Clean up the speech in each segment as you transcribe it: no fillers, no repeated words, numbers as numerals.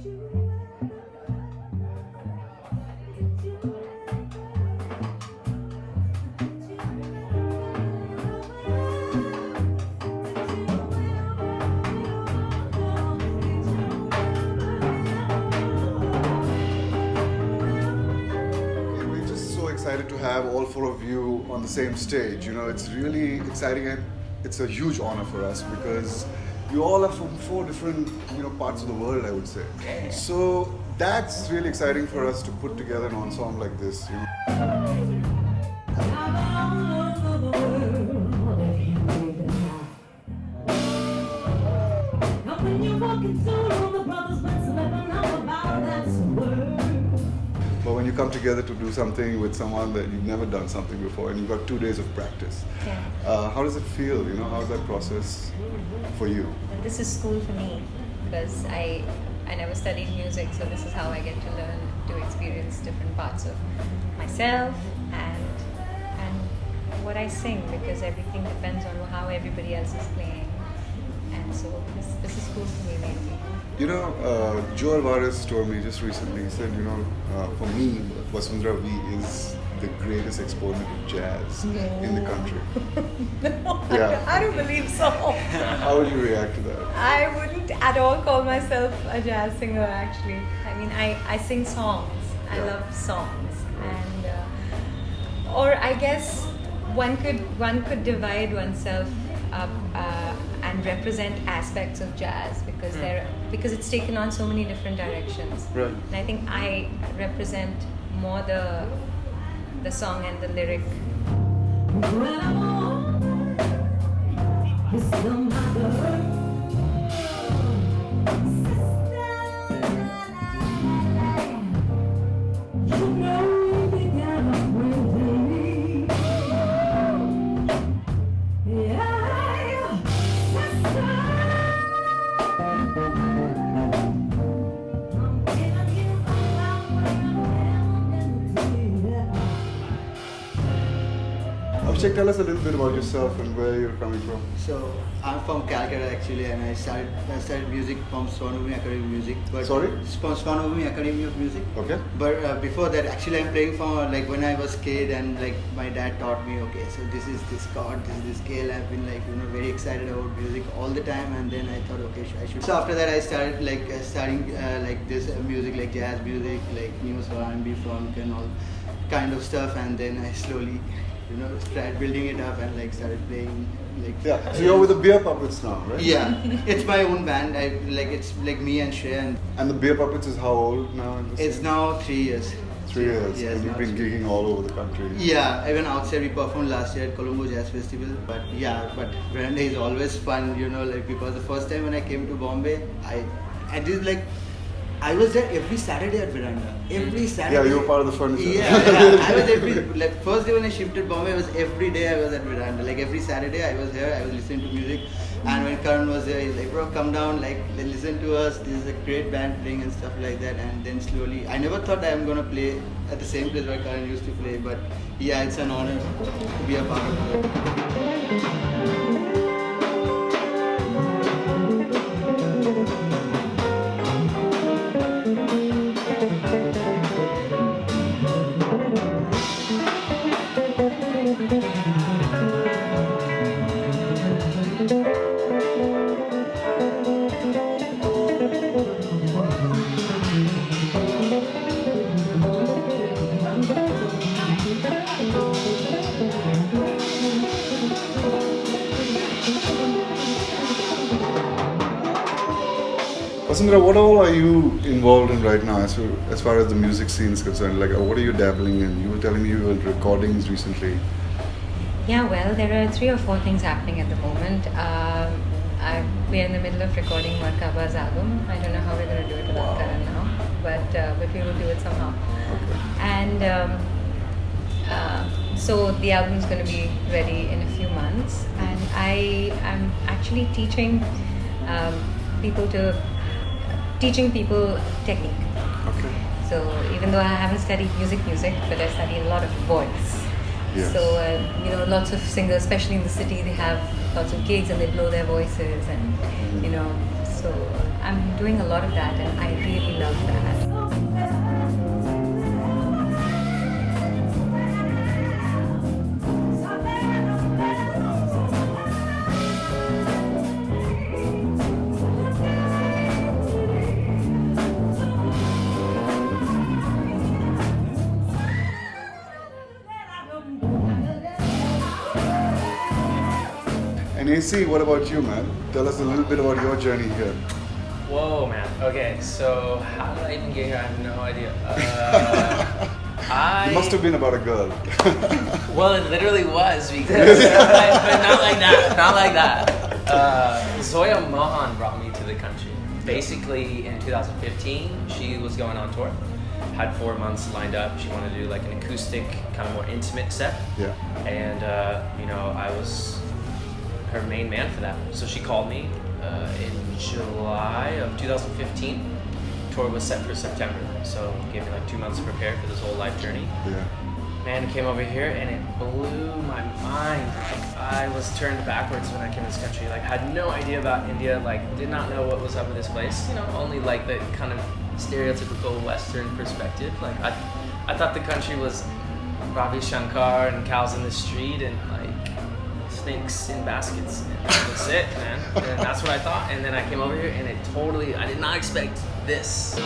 We're just so excited to have all four of you on the same stage. You know, it's really exciting and it's a huge honor for us because you all are from four different, parts of the world, I would say. So that's really exciting for us to put together an ensemble like this. But when you come together to do something with someone that you've never done something before and you've got 2 days of practice, how does it feel? How's that process for you? This is school for me because I never studied music, so this is how I get to learn to experience different parts of myself and what I sing, because everything depends on how everybody else is playing, and so this is school for me mainly. Joe Alvarez told me just recently, he said, for me, Vasundhara Vee is the greatest exponent of jazz in the country. No, Yeah. I don't believe so. How would you react to that? I wouldn't at all call myself a jazz singer, actually. I mean, I sing songs. I love songs, and or I guess one could divide oneself up and represent aspects of jazz because it's taken on so many different directions. Right. And I think I represent more the song and the lyric. Abhishek, tell us a little bit about yourself and where you're coming from. So I'm from Calcutta actually, and I started music from Swanavumi Academy of Music. But Sorry? From Swanavumi Academy of Music. Okay. But before that, actually, I'm playing from when I was kid, and my dad taught me. Okay, so this is this chord, this is this scale. I've been very excited about music all the time, and then I thought, okay, I should. So after that, I started studying this music, like jazz music, like new R&B, funk, and all kind of stuff, and then I slowly. Started building it up and started playing Yeah, so you're with the Beer Puppets now, right? Yeah, it's my own band. It's me and Shreya. And the Beer Puppets is how old now? It's now 3 years. 3 years. Yes, and you've been gigging all over the country. Yeah, even outside we performed last year at Colombo Jazz Festival. But Veranda is always fun, because the first time when I came to Bombay, I did I was there every Saturday at Veranda. Every Saturday. Yeah, you were part of the furniture. Yeah. I was first day when I shifted Bombay, every day I was at Veranda. Every Saturday I was here, I was listening to music. And when Karan was there, he's like, bro, come down, listen to us. This is a great band playing and stuff like that. And then slowly, I never thought I'm gonna play at the same place where Karan used to play. But yeah, it's an honor to be a part of it. Vasundhara, what all are you involved in right now as far as the music scene is concerned? What are you dabbling in? You were telling me you were recordings recently. Yeah, well, there are 3 or 4 things happening at the moment. We're in the middle of recording Markaba's album. I don't know how we're going to do it without Karan now, but we will do it somehow. Okay. And so the album is going to be ready in a few months, and I am actually teaching people technique. Okay. So even though I haven't studied music, but I studied a lot of voice. Yes. So lots of singers, especially in the city, they have lots of gigs and they blow their voices, and So I'm doing a lot of that, and I really love that. And AC, what about you, man? Tell us a little bit about your journey here. Whoa, man. Okay, so how did I even get here? I have no idea. It must have been about a girl. Well, it literally was because, but not like that. Not like that. Zoya Mohan brought me to the country. Basically, in 2015, she was going on tour. Had 4 months lined up. She wanted to do like an acoustic, kind of more intimate set. Yeah. And you know, I was her main man for that. So she called me in July of 2015. Tour was set for September, so gave me like 2 months to prepare for this whole life journey. Yeah. Man, came over here and it blew my mind. Like, I was turned backwards when I came to this country. Like, had no idea about India. Like, did not know what was up with this place. You know, only like the kind of stereotypical Western perspective. Like, I thought the country was Ravi Shankar and cows in the street and like snakes in baskets. And that's it, man. And that's what I thought. And then I came over here and it totally, I did not expect this.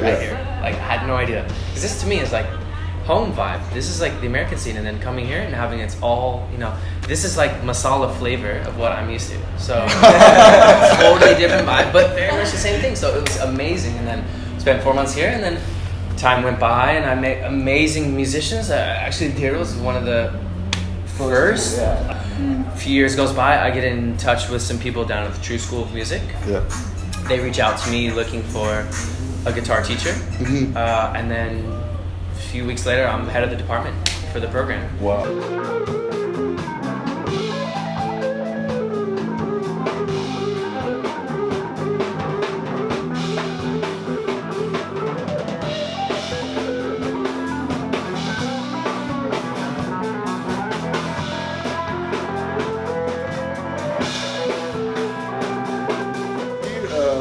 Right here. Like, I had no idea. Because this to me is like home vibe. This is like the American scene, and then coming here and having it's all, you know, this is like masala flavor of what I'm used to. So totally different vibe, but very much the same thing. So it was amazing. And then spent 4 months here, and then time went by, and I met amazing musicians. Actually, Dhiro was one of the first. A few years goes by, I get in touch with some people down at the True School of Music. Yeah. They reach out to me looking for a guitar teacher, and then a few weeks later, I'm head of the department for the program. Wow.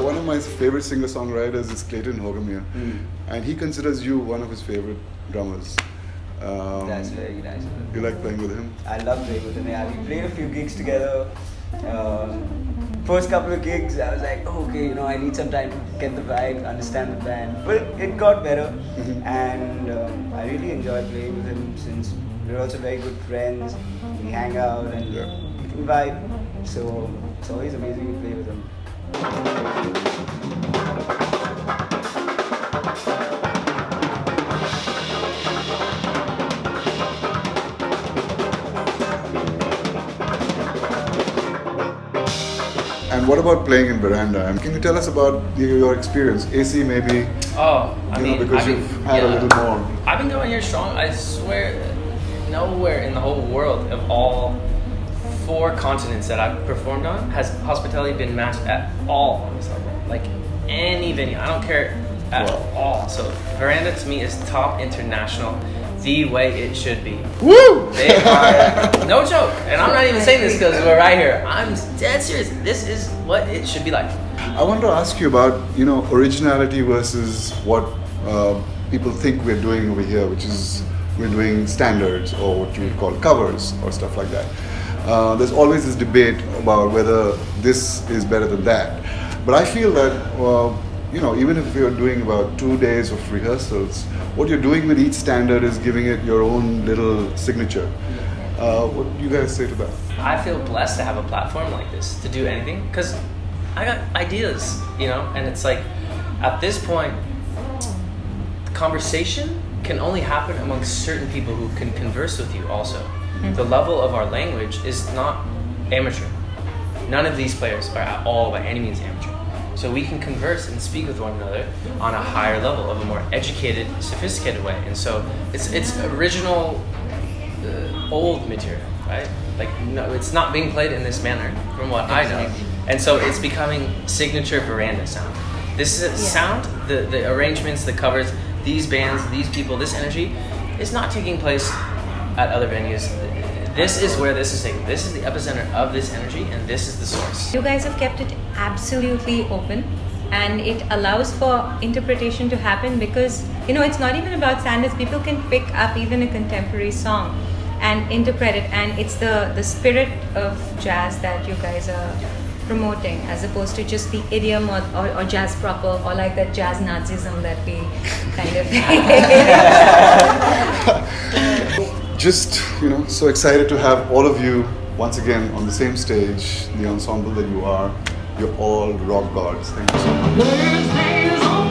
One of my favorite singer-songwriters is Clayton Hogamir, and he considers you one of his favorite drummers. That's very nice. You like playing with him? I love playing with him. Yeah, we played a few gigs together. First couple of gigs, I was like, oh, okay, you know, I need some time to get the vibe, understand the band. But it got better, and I really enjoy playing with him since we're also very good friends. We hang out and we can vibe. So it's always amazing to play with him. And what about playing in Veranda? Can you tell us about your experience? AC maybe, Oh, I mean, because you've had a little more. I've been going here strong. I swear, nowhere in the whole world of all 4 continents that I've performed on has hospitality been matched at all on this level. Like any venue, I don't care at all. So Veranda to me is top international, the way it should be. Woo! They are, no joke, and I'm not even saying this because we're right here. I'm dead serious. This is what it should be like. I want to ask you about, originality versus what people think we're doing over here, which is we're doing standards or what you would call covers or stuff like that. There's always this debate about whether this is better than that. But I feel that, even if you're doing about 2 days of rehearsals, what you're doing with each standard is giving it your own little signature. What do you guys say to that? I feel blessed to have a platform like this to do anything because I got ideas, and it's like at this point, conversation can only happen amongst certain people who can converse with you also. The level of our language is not amateur. None of these players are at all by any means amateur. so we can converse and speak with one another on a higher level, of a more educated, sophisticated way. And so it's original, old material, right? Like, no, it's not being played in this manner, from what I know. And so it's becoming signature Veranda sound. This is a sound, the arrangements, the covers, these bands, these people, this energy is not taking place at other venues. This is where this is taking. This is the epicenter of this energy, and this is the source. You guys have kept it absolutely open, and it allows for interpretation to happen, because it's not even about standards. People can pick up even a contemporary song and interpret it, and it's the spirit of jazz that you guys are promoting, as opposed to just the idiom or jazz proper, or like that jazz Nazism that we kind of Just, so excited to have all of you once again on the same stage, the ensemble that you are. You're all rock gods. Thank you so much.